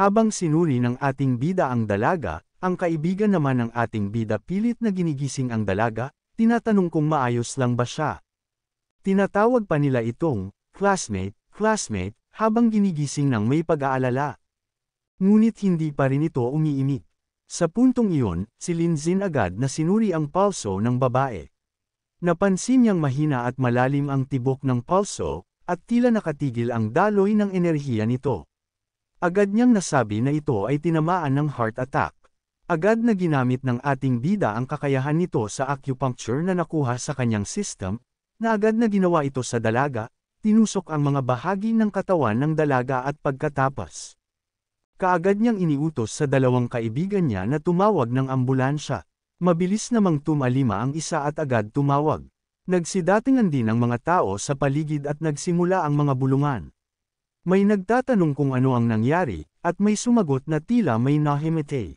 Habang sinuri ng ating bida ang dalaga, ang kaibigan naman ng ating bida pilit na ginigising ang dalaga, tinatanong kung maayos lang ba siya. Tinatawag pa nila itong, classmate, classmate, habang ginigising ng may pag-aalala. Ngunit hindi pa rin ito umiimik. Sa puntong iyon, si Linzin agad na sinuri ang pulso ng babae. Napansin niyang mahina at malalim ang tibok ng pulso, at tila nakatigil ang daloy ng enerhiya nito. Agad niyang nasabi na ito ay tinamaan ng heart attack. Agad na ginamit ng ating bida ang kakayahan nito sa acupuncture na nakuha sa kanyang system, na agad na ginawa ito sa dalaga, tinusok ang mga bahagi ng katawan ng dalaga at pagkatapos. Kaagad niyang iniutos sa dalawang kaibigan niya na tumawag ng ambulansya. Mabilis namang tumalima ang isa at agad tumawag. Nagsidatingan din ang mga tao sa paligid at nagsimula ang mga bulungan. May nagtatanong kung ano ang nangyari, at may sumagot na tila may nahimete.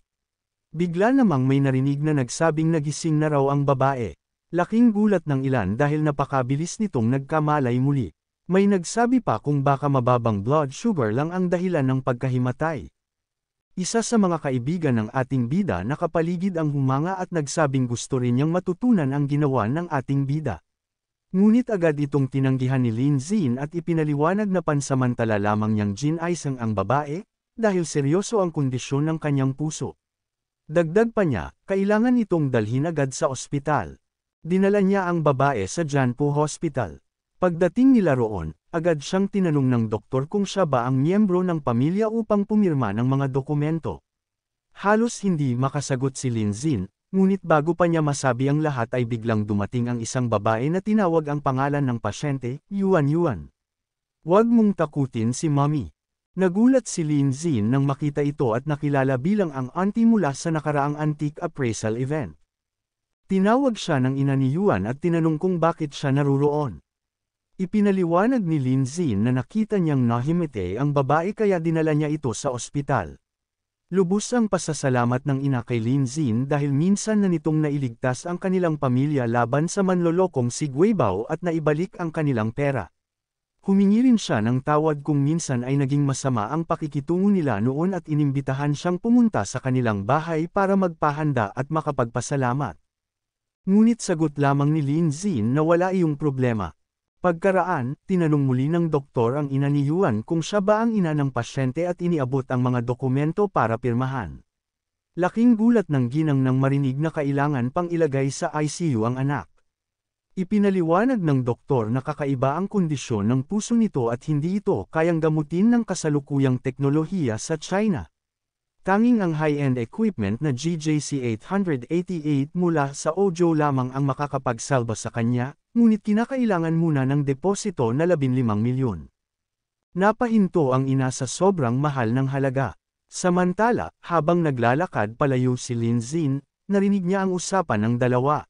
Bigla namang may narinig na nagsabing nagising na raw ang babae. Laking gulat ng ilan dahil napakabilis nitong nagkamalay muli. May nagsabi pa kung baka mababang blood sugar lang ang dahilan ng pagkahimatay. Isa sa mga kaibigan ng ating bida nakapaligid ang humanga at nagsabing gusto rin niyang matutunan ang ginawa ng ating bida. Ngunit agad itong tinanggihan ni Linzin at ipinaliwanag na pansamantala lamang niyang ginaisang ang babae, dahil seryoso ang kondisyon ng kanyang puso. Dagdag pa niya, kailangan itong dalhin agad sa ospital. Dinala niya ang babae sa Janpo Hospital. Pagdating nila roon, agad siyang tinanong ng doktor kung siya ba ang miyembro ng pamilya upang pumirma ng mga dokumento. Halos hindi makasagot si Linzin, ngunit bago pa niya masabi ang lahat ay biglang dumating ang isang babae na tinawag ang pangalan ng pasyente, Yuan Yuan. Huwag mong takutin si Mommy. Nagulat si Linzin nang makita ito at nakilala bilang ang auntie mula sa nakaraang antique appraisal event. Tinawag siya ng ina ni Yuan at tinanong kung bakit siya naruroon. Ipinaliwanag ni Linzin na nakita niyang nahimete ang babae kaya dinala niya ito sa ospital. Lubos ang pasasalamat ng ina kay Linzin dahil minsan na nitong nailigtas ang kanilang pamilya laban sa manlolokong si Guibao at naibalik ang kanilang pera. Humingi rin siya ng tawad kung minsan ay naging masama ang pakikitungo nila noon at inimbitahan siyang pumunta sa kanilang bahay para magpahanda at makapagpasalamat. Ngunit sagot lamang ni Linzin na wala iyong problema. Pagkaraan, tinanong muli ng doktor ang ina ni Yuan kung siya ba ang ina ng pasyente at iniabot ang mga dokumento para pirmahan. Laking gulat ng ginang nang marinig na kailangan pang ilagay sa ICU ang anak. Ipinaliwanag ng doktor na kakaiba ang kondisyon ng puso nito at hindi ito kayang gamutin ng kasalukuyang teknolohiya sa China. Tanging ang high-end equipment na GJC 888 mula sa Ojo lamang ang makakapagsalba sa kanya, ngunit kinakailangan muna ng deposito na 15 milyon. Napahinto ang ina sa sobrang mahal ng halaga. Samantala, habang naglalakad palayo si Linzin, narinig niya ang usapan ng dalawa.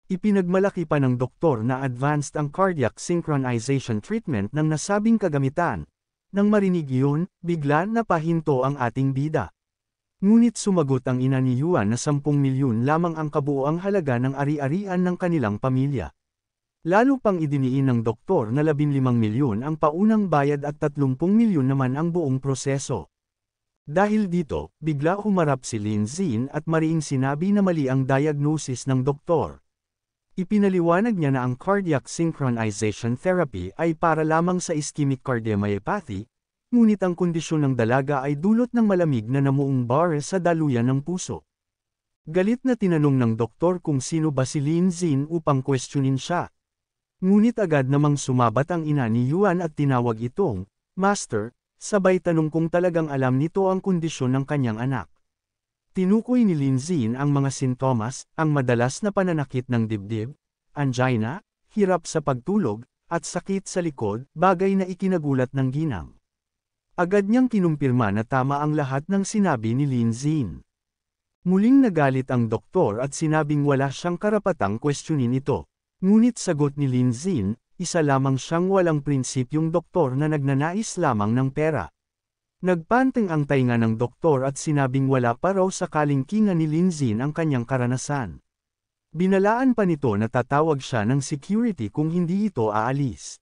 Ipinagmalaki pa ng doktor na advanced ang cardiac synchronization treatment ng nasabing kagamitan. Nang marinig iyon, bigla napahinto ang ating bida. Ngunit sumagot ang ina ni Yuan na 10 milyon lamang ang kabuoang halaga ng ari-arian ng kanilang pamilya. Lalo pang idiniin ng doktor na 15 milyon ang paunang bayad at 30 milyon naman ang buong proseso. Dahil dito, bigla humarap si Linzin at mariing sinabi na mali ang diagnosis ng doktor. Ipinaliwanag niya na ang cardiac synchronization therapy ay para lamang sa ischemic cardiomyopathy, ngunit ang kondisyon ng dalaga ay dulot ng malamig na namuong bar sa daluyan ng puso. Galit na tinanong ng doktor kung sino ba si Linzin upang questionin siya. Ngunit agad namang sumabat ang ina ni Yuan at tinawag itong, Master, sabay tanong kung talagang alam nito ang kondisyon ng kanyang anak. Tinukoy ni Linzin ang mga sintomas, ang madalas na pananakit ng dibdib, angina, hirap sa pagtulog, at sakit sa likod, bagay na ikinagulat ng ginang. Agad niyang kinumpirma na tama ang lahat ng sinabi ni Linzin. Muling nagalit ang doktor at sinabing wala siyang karapatang questionin ito. Ngunit sagot ni Linzin, isa lamang siyang walang prinsipyong doktor na nagnanais lamang ng pera. Nagpanteng ang tainga ng doktor at sinabing wala pa raw sa kalingkingan ni Linzin ang kanyang karanasan. Binalaan pa nito na tatawag siya ng security kung hindi ito aalis.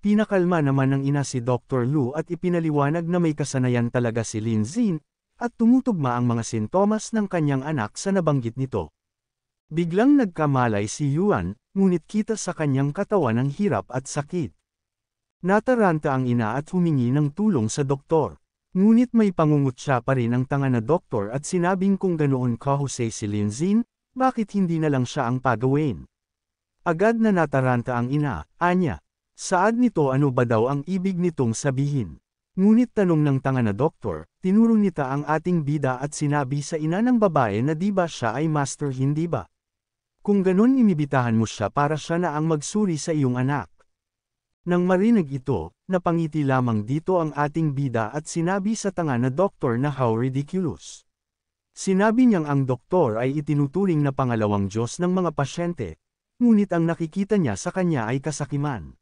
Pinakalma naman ng ina si Dr. Lu at ipinaliwanag na may kasanayan talaga si Lin Xin, at tumutugma ang mga sintomas ng kanyang anak sa nabanggit nito. Biglang nagkamalay si Yuan, ngunit kita sa kanyang katawan ang hirap at sakit. Nataranta ang ina at humingi ng tulong sa doktor. Ngunit may pangungutya pa rin ang tanga na doktor at sinabing kung ganoon kahusay si Lin Xin, bakit hindi na lang siya ang pagawin. Agad na nataranta ang ina, anya. Saad nito ano ba daw ang ibig nitong sabihin? Ngunit tanong ng tanga na doktor, tinuro nita ang ating bida at sinabi sa ina ng babae na di ba siya ay master hindi ba? Kung ganun inibitahan mo siya para siya na ang magsuri sa iyong anak. Nang marinig ito, napangiti lamang dito ang ating bida at sinabi sa tanga na doktor na how ridiculous. Sinabi niyang ang doktor ay itinuturing na pangalawang Diyos ng mga pasyente, ngunit ang nakikita niya sa kanya ay kasakiman.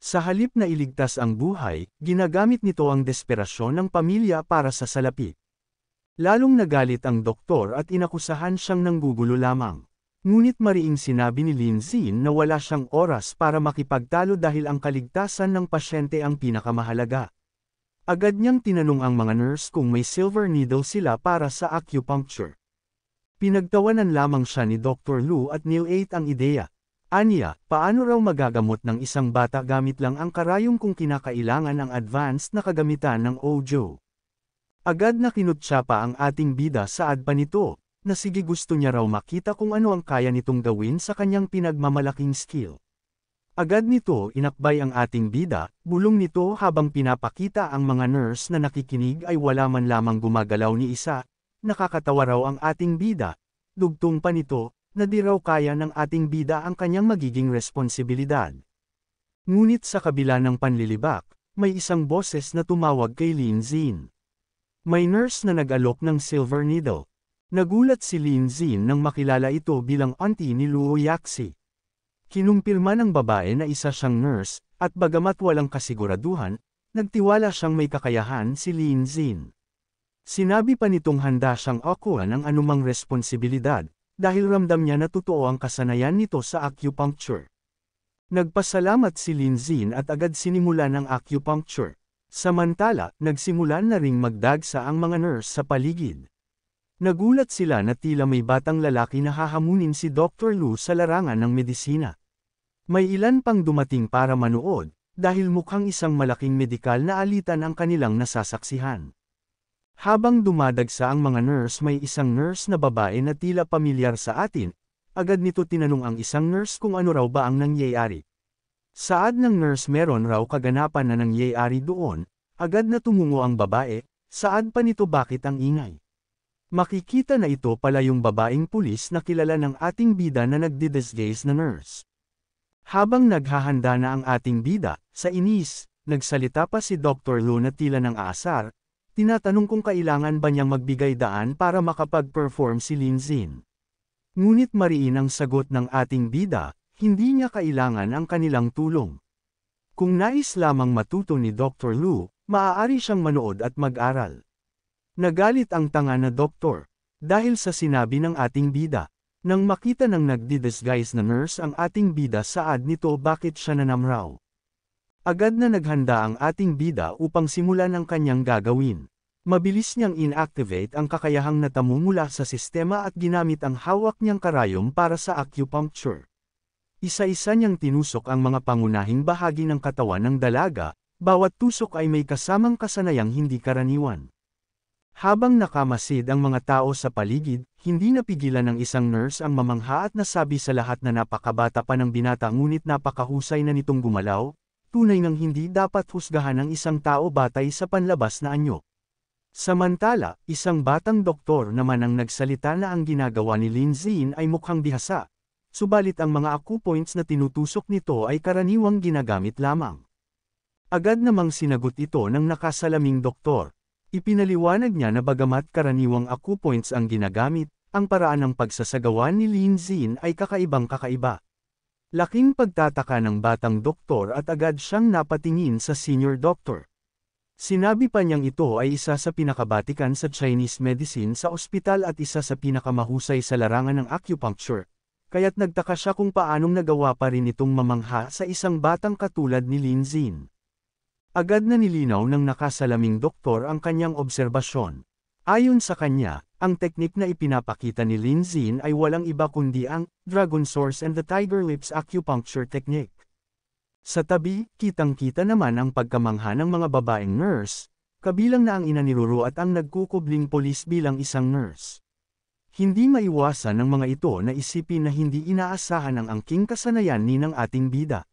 Sa halip na iligtas ang buhay, ginagamit nito ang desperasyon ng pamilya para sa salapi. Lalong nagalit ang doktor at inakusahan siyang nanggugulo lamang. Ngunit mariing sinabi ni Lin Xin na wala siyang oras para makipagtalo dahil ang kaligtasan ng pasyente ang pinakamahalaga. Agad niyang tinanong ang mga nurse kung may silver needle sila para sa acupuncture. Pinagtawanan lamang siya ni Dr. Lu at nilate ang ideya. Anya, paano raw magagamot ng isang bata gamit lang ang karayom kung kinakailangan ang advanced na kagamitan ng Ojo? Agad na kinutya pa ang ating bida saad pa nito, na sige gusto niya raw makita kung ano ang kaya nitong gawin sa kanyang pinagmamalaking skill. Agad nito inakbay ang ating bida, bulong nito habang pinapakita ang mga nurse na nakikinig ay wala man lamang gumagalaw ni isa, nakakatawa raw ang ating bida, dugtong pa nito, na di raw kaya ng ating bida ang kanyang magiging responsibilidad. Ngunit sa kabila ng panlilibak, may isang boses na tumawag kay Lin Xin. May nurse na nag-alok ng silver needle. Nagulat si Lin Xin nang makilala ito bilang auntie ni Luo Yaxi. Kinumpirma ng babae na isa siyang nurse, at bagamat walang kasiguraduhan, nagtiwala siyang may kakayahan si Lin Xin. Sinabi pa nitong handa siyang akuha ng anumang responsibilidad, dahil ramdam niya na totoo ang kasanayan nito sa acupuncture. Nagpasalamat si Lin Xin at agad sinimulan ang acupuncture. Samantala, nagsimulan na ring magdagsa ang mga nurse sa paligid. Nagulat sila na tila may batang lalaki na hahamunin si Dr. Lu sa larangan ng medisina. May ilan pang dumating para manood, dahil mukhang isang malaking medikal na alitan ang kanilang nasasaksihan. Habang dumadagsa ang mga nurse may isang nurse na babae na tila pamilyar sa atin, agad nito tinanong ang isang nurse kung ano raw ba ang nangyayari. Saad ng nurse meron raw kaganapan na nangyayari doon, agad na tumungo ang babae, saad pa nito bakit ang ingay. Makikita na ito pala yung babaeng pulis na kilala ng ating bida na nagdidisguise na nurse. Habang naghahanda na ang ating bida, sa inis, nagsalita pa si Dr. Lu na tila ng aasar, tinatanong kung kailangan ba niyang magbigay daan para makapag-perform si Lin Xin. Ngunit mariin ang sagot ng ating bida, hindi niya kailangan ang kanilang tulong. Kung nais lamang matuto ni Dr. Lu, maaari siyang manood at mag-aral. Nagalit ang tanga na doktor, dahil sa sinabi ng ating bida. Nang makita ng nagdi-disguise na nurse ang ating bida saad nito bakit siya nanamraw. Agad na naghanda ang ating bida upang simulan ang kanyang gagawin. Mabilis niyang inactivate ang kakayahang natamo mula sa sistema at ginamit ang hawak niyang karayom para sa acupuncture. Isa-isa niyang tinusok ang mga pangunahing bahagi ng katawan ng dalaga, bawat tusok ay may kasamang kasanayang hindi karaniwan. Habang nakamasid ang mga tao sa paligid, hindi napigilan ng isang nurse ang mamangha at nasabi sa lahat na napakabata pa ng binata ngunit napakahusay na nitong gumalaw. Tunay ngang hindi dapat husgahan ang isang tao batay sa panlabas na anyo. Samantala, isang batang doktor naman ang nagsalita na ang ginagawa ni Lin Xin ay mukhang bihasa, subalit ang mga acupoints na tinutusok nito ay karaniwang ginagamit lamang. Agad namang sinagot ito ng nakasalaming doktor. Ipinaliwanag niya na bagamat karaniwang acupoints ang ginagamit, ang paraan ng pagsasagawa ni Lin Xin ay kakaibang kakaiba. Laking pagtataka ng batang doktor at agad siyang napatingin sa senior doctor. Sinabi pa niyang ito ay isa sa pinakabatikan sa Chinese medicine sa ospital at isa sa pinakamahusay sa larangan ng acupuncture, kaya't nagtaka siya kung paanong nagawa pa rin itong mamangha sa isang batang katulad ni Lin Zin. Agad na nilinaw ng nakasalaming doktor ang kanyang obserbasyon. Ayon sa kanya, ang teknik na ipinapakita ni Lin Zin ay walang iba kundi ang Dragon Source and the Tiger Lips Acupuncture Technique. Sa tabi, kitang-kita naman ang pagkamangha ng mga babaeng nurse, kabilang na ang ina ni Ruru at ang nagkukubling polis bilang isang nurse. Hindi maiwasan ng mga ito na isipin na hindi inaasahan ang angking kasanayan ni ng ating bida.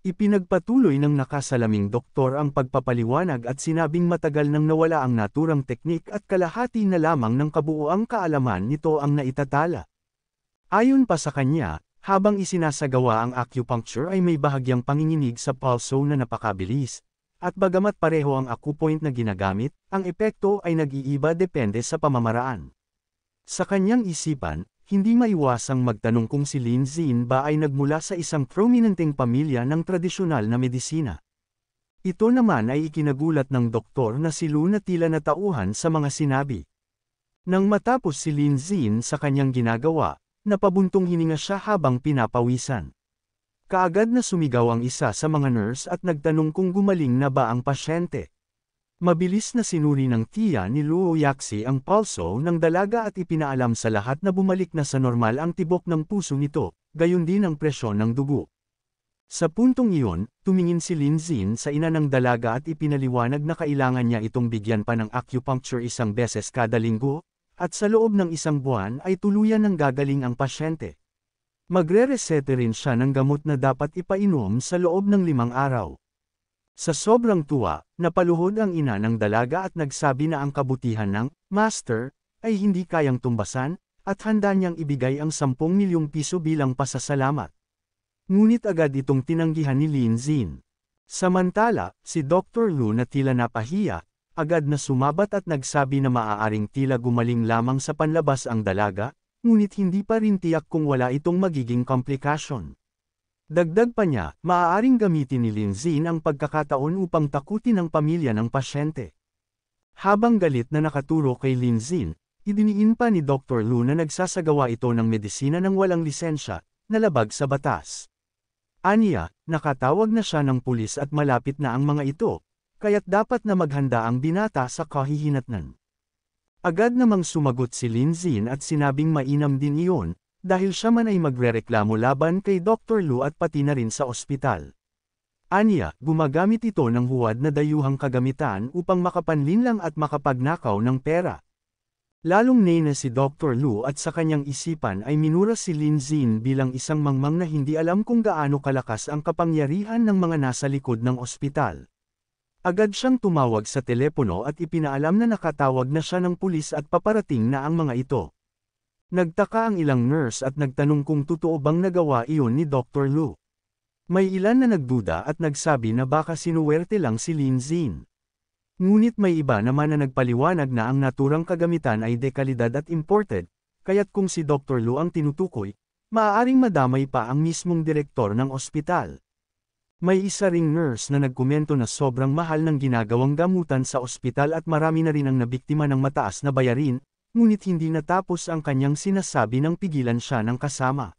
Ipinagpatuloy ng nakasalaming doktor ang pagpapaliwanag at sinabing matagal nang nawala ang naturang teknik at kalahati na lamang ng kabuuang kaalaman nito ang naitatala. Ayon pa sa kanya, habang isinasagawa ang acupuncture ay may bahagyang panginginig sa pulso na napakabilis, at bagamat pareho ang acupoint na ginagamit, ang epekto ay nag-iiba depende sa pamamaraan. Sa kanyang isipan, hindi maiwasang magtanong kung si Lin Zin ba ay nagmula sa isang prominenteng pamilya ng tradisyonal na medisina. Ito naman ay ikinagulat ng doktor na si Lu na tila natauhan sa mga sinabi. Nang matapos si Lin Zin sa kanyang ginagawa, napabuntong hininga siya habang pinapawisan. Kaagad na sumigaw ang isa sa mga nurse at nagtanong kung gumaling na ba ang pasyente. Mabilis na sinuri ng tiya ni Luo Yaxi ang pulso ng dalaga at ipinaalam sa lahat na bumalik na sa normal ang tibok ng puso nito, gayon din ang presyon ng dugo. Sa puntong iyon, tumingin si Lin Zin sa ina ng dalaga at ipinaliwanag na kailangan niya itong bigyan pa ng acupuncture 1 beses kada linggo, at sa loob ng 1 buwan ay tuluyan ng gagaling ang pasyente. Magre-resete rin siya ng gamot na dapat ipainom sa loob ng 5 araw. Sa sobrang tuwa, napaluhod ang ina ng dalaga at nagsabi na ang kabutihan ng master ay hindi kayang tumbasan, at handa niyang ibigay ang 10 milyong piso bilang pasasalamat. Ngunit agad itong tinanggihan ni Lin Zin. Samantala, si Dr. Lu na tila napahiya, agad na sumabat at nagsabi na maaaring tila gumaling lamang sa panlabas ang dalaga, ngunit hindi pa rin tiyak kung wala itong magiging komplikasyon. Dagdag pa niya, maaaring gamitin ni Lin Zin ang pagkakataon upang takutin ang pamilya ng pasyente. Habang galit na nakaturo kay Lin Zin, idiniin pa ni Dr. Lu na nagsasagawa ito ng medisina ng walang lisensya, na labag sa batas. Aniya, nakatawag na siya ng pulis at malapit na ang mga ito, kaya't dapat na maghanda ang binata sa kahihinatnan. Agad namang sumagot si Lin Zin at sinabing mainam din iyon, dahil siya man ay magrereklamo laban kay Dr. Lu at pati na rin sa ospital. Aniya, gumagamit ito ng huwad na dayuhang kagamitan upang makapanlinlang at makapagnakaw ng pera. Lalong na si Dr. Lu at sa kanyang isipan ay minura si Lin Zin bilang isang mangmang na hindi alam kung gaano kalakas ang kapangyarihan ng mga nasa likod ng ospital. Agad siyang tumawag sa telepono at ipinaalam na nakatawag na siya ng pulis at paparating na ang mga ito. Nagtaka ang ilang nurse at nagtanong kung totoo bang nagawa iyon ni Dr. Lu. May ilan na nagduda at nagsabi na baka sinuwerte lang si Lin Zin. Ngunit may iba naman na nagpaliwanag na ang naturang kagamitan ay dekalidad at imported, kaya't kung si Dr. Lu ang tinutukoy, maaaring madamay pa ang mismong direktor ng ospital. May isa ring nurse na nagkomento na sobrang mahal ng ginagawang gamutan sa ospital at marami na rin ang nabiktima ng mataas na bayarin, ngunit hindi natapos ang kanyang sinasabi nang pigilan siya ng kasama.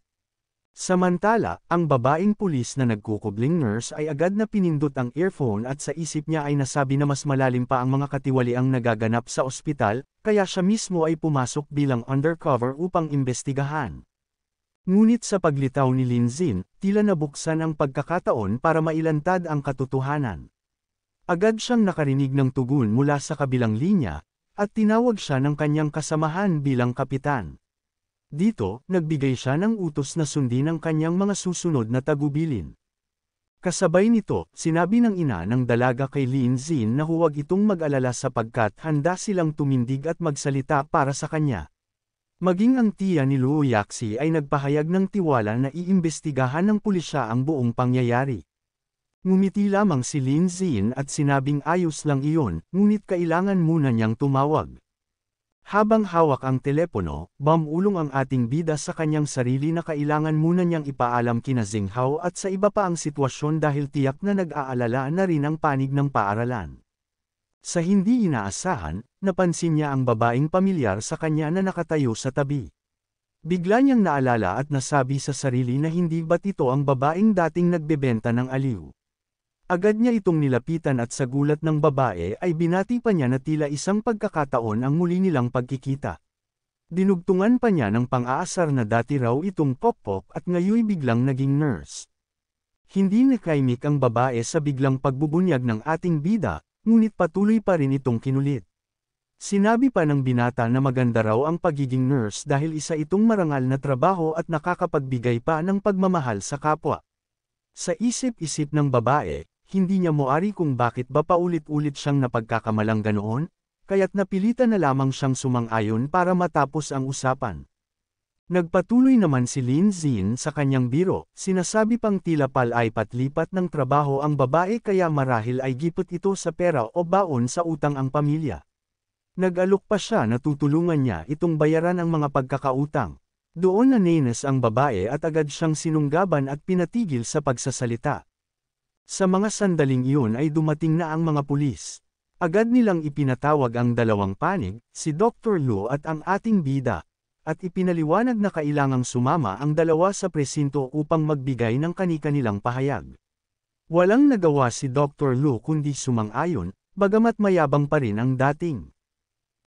Samantala, ang babaeng pulis na nagkukubling nurse ay agad na pinindot ang earphone at sa isip niya ay nasabi na mas malalim pa ang mga katiwaliang nagaganap sa ospital, kaya siya mismo ay pumasok bilang undercover upang imbestigahan. Ngunit sa paglitaw ni Lin Zin, tila nabuksan ang pagkakataon para mailantad ang katotohanan. Agad siyang nakarinig ng tugon mula sa kabilang linya, at tinawag siya ng kanyang kasamahan bilang kapitan. Dito, nagbigay siya ng utos na sundin ang kanyang mga susunod na tagubilin. Kasabay nito, sinabi ng ina ng dalaga kay Lin Zin na huwag itong mag-alala sapagkat handa silang tumindig at magsalita para sa kanya. Maging ang tiya ni Luo Yaxi ay nagpahayag ng tiwala na iimbestigahan ng pulisya ang buong pangyayari. Ngumiti lamang si Lin Zin at sinabing ayos lang iyon, ngunit kailangan muna niyang tumawag. Habang hawak ang telepono, bumulong ang ating bida sa kanyang sarili na kailangan muna niyang ipaalam kina Zinghao at sa iba pa ang sitwasyon dahil tiyak na nag-aalala na rin ang panig ng paaralan. Sa hindi inaasahan, napansin niya ang babaeng pamilyar sa kanya na nakatayo sa tabi. Bigla niyang naalala at nasabi sa sarili na hindi ba't ito ang babaeng dating nagbebenta ng aliw. Agad niya itong nilapitan at sa gulat ng babae ay binati pa niya na tila isang pagkakataon ang muli nilang pagkikita. Dinugtungan pa niya ng pang-aasar na dati raw itong pop-pop at ngayoy biglang naging nurse. Hindi nakaimik ang babae sa biglang pagbubunyag ng ating bida, ngunit patuloy pa rin itong kinulit. Sinabi pa ng binata na maganda raw ang pagiging nurse dahil isa itong marangal na trabaho at nakakapagbigay pa ng pagmamahal sa kapwa. Sa isip-isip ng babae, hindi niya moari kung bakit ba paulit-ulit siyang napagkakamalang ganoon, kaya't napilitan na lamang siyang sumang-ayon para matapos ang usapan. Nagpatuloy naman si Lin Zin sa kanyang biro, sinasabi pang tila palay-patlipat ng trabaho ang babae kaya marahil ay gipot ito sa pera o baon sa utang ang pamilya. Nag-alok pa siya na tutulungan niya itong bayaran ang mga pagkakautang. Doon nanenes ang babae at agad siyang sinunggaban at pinatigil sa pagsasalita. Sa mga sandaling iyon ay dumating na ang mga pulis. Agad nilang ipinatawag ang dalawang panig, si Dr. Lu at ang ating bida, at ipinaliwanag na kailangang sumama ang dalawa sa presinto upang magbigay ng kani-kanilang pahayag. Walang nagawa si Dr. Lu kundi sumang-ayon, bagamat mayabang pa rin ang dating.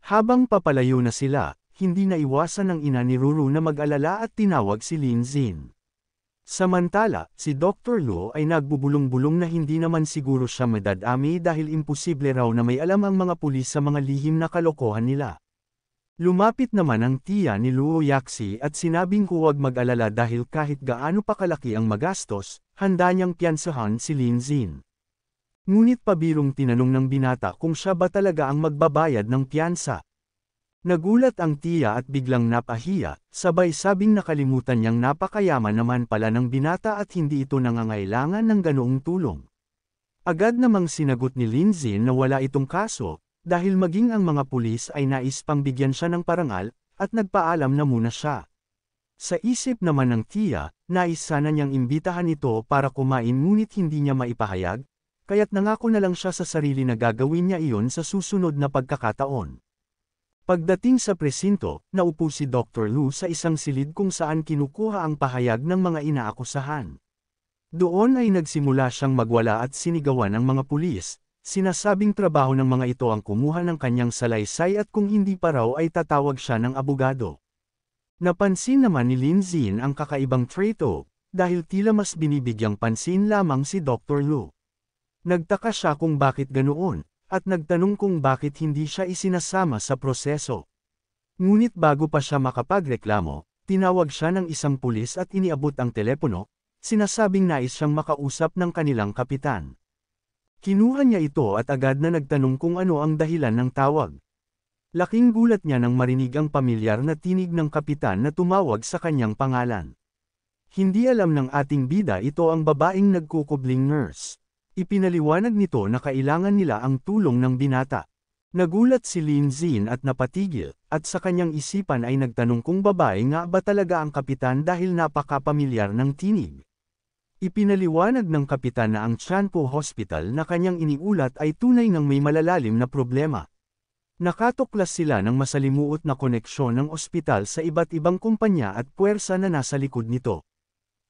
Habang papalayo na sila, hindi naiwasan ng ina ni Ruru na mag-alala at tinawag si Lin Zin. Samantala, si Dr. Lu ay nagbubulong-bulong na hindi naman siguro siya madadami dahil imposible raw na may alam ang mga pulis sa mga lihim na kalokohan nila. Lumapit naman ang tiya ni Luo Yaxi at sinabing huwag mag-alala dahil kahit gaano pa kalaki ang magastos, handa niyang piyansahan si Lin Zin. Ngunit pabirong tinanong ng binata kung siya ba talaga ang magbabayad ng piyansa. Nagulat ang tiya at biglang napahiya, sabay sabing nakalimutan niyang napakayaman naman pala ng binata at hindi ito nangangailangan ng ganoong tulong. Agad namang sinagot ni Lin Zin na wala itong kaso, dahil maging ang mga pulis ay nais pang bigyan siya ng parangal, at nagpaalam na muna siya. Sa isip naman ng tiya, nais sana niyang imbitahan ito para kumain ngunit hindi niya maipahayag, kaya't nangako na lang siya sa sarili na gagawin niya iyon sa susunod na pagkakataon. Pagdating sa presinto, naupo si Dr. Lu sa isang silid kung saan kinukuha ang pahayag ng mga inaakusahan. Doon ay nagsimula siyang magwala at sinigawan ng mga pulis, sinasabing trabaho ng mga ito ang kumuha ng kanyang salaysay at kung hindi pa raw ay tatawag siya ng abogado. Napansin naman ni Lin Zin ang kakaibang traito, dahil tila mas binibigyang pansin lamang si Dr. Lu. Nagtaka siya kung bakit ganoon, at nagtanong kung bakit hindi siya isinasama sa proseso. Ngunit bago pa siya makapagreklamo, tinawag siya ng isang pulis at iniabot ang telepono, sinasabing nais siyang makausap ng kanilang kapitan. Kinuha niya ito at agad na nagtanong kung ano ang dahilan ng tawag. Laking gulat niya nang marinig ang pamilyar na tinig ng kapitan na tumawag sa kanyang pangalan. Hindi alam ng ating bida ito ang babaeng nagkukubling nurse. Ipinaliwanag nito na kailangan nila ang tulong ng binata. Nagulat si Lin Zin at napatigil, at sa kanyang isipan ay nagtanong kung babae nga ba talaga ang kapitan dahil napakapamilyar ng tinig. Ipinaliwanag ng kapitan na ang Chanpo Hospital na kanyang iniulat ay tunay ng may malalalim na problema. Nakatuklas sila ng masalimuot na koneksyon ng ospital sa iba't ibang kumpanya at puwersa na nasa likod nito.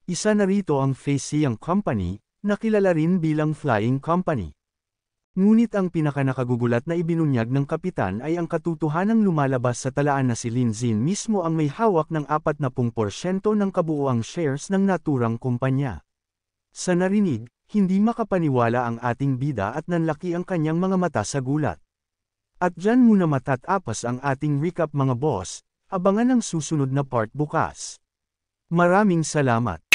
Isa na rito ang Feisiyang Company, na kilala rin bilang Flying Company. Ngunit ang pinakanakagugulat na ibinunyag ng kapitan ay ang katotohanang lumalabas sa talaan na si Lin Zin mismo ang may hawak ng 40% ng kabuuang shares ng naturang kumpanya. Sa narinig, hindi makapaniwala ang ating bida at nanlaki ang kanyang mga mata sa gulat. At dyan muna matatapas ang ating recap mga boss, abangan ang susunod na part bukas. Maraming salamat.